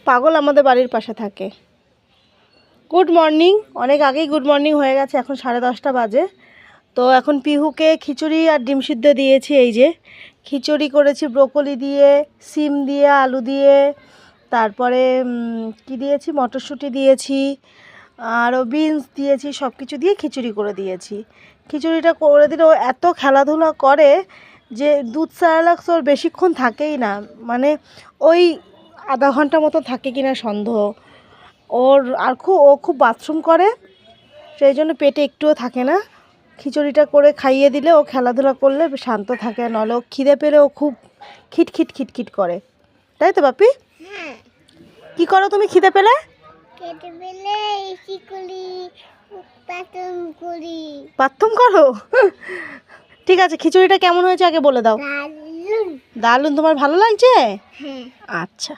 পাগল আমাদের বাড়ির পাশে থাকে। গুড মর্নিং, অনেক আগেই গুড মর্নিং হয়ে গেছে, এখন 10:30 বাজে। তো এখন পিহুকে খিচুড়ি আর ডিম সিদ্ধ দিয়েছি। এই যে খিচুড়ি করেছি ব্রোকলি দিয়ে, সিম দিয়ে, আলু দিয়ে, তারপরে কি দিয়েছি, মটরশুঁটি দিয়েছি, আরও বিনস দিয়েছি, সব কিছু দিয়ে খিচুড়ি করে দিয়েছি। খিচুড়িটা করে দিলে ও এত খেলাধুলা করে যে দুধ সারালাক্স ওর বেশিক্ষণ থাকেই না, মানে ওই আধা ঘন্টা মতো থাকে কিনা সন্দেহ ওর। আর ও খুব বাথরুম করে, সেই জন্য পেটে একটুও থাকে না। খিচুড়িটা করে খাইয়ে দিলে ও খেলাধুলা করলে শান্ত থাকে, নাহলে ও খিদে পেলে ও খুব খিটখিট খিটখিট করে, তাই তো বাপি? কি করো তুমি খিদে পেলে? বাথরুম করো? ঠিক আছে, খিচুড়িটা কেমন হয়েছে আগে বলে দাও। দারুণ। তোমার ভালো লাগছে? আচ্ছা।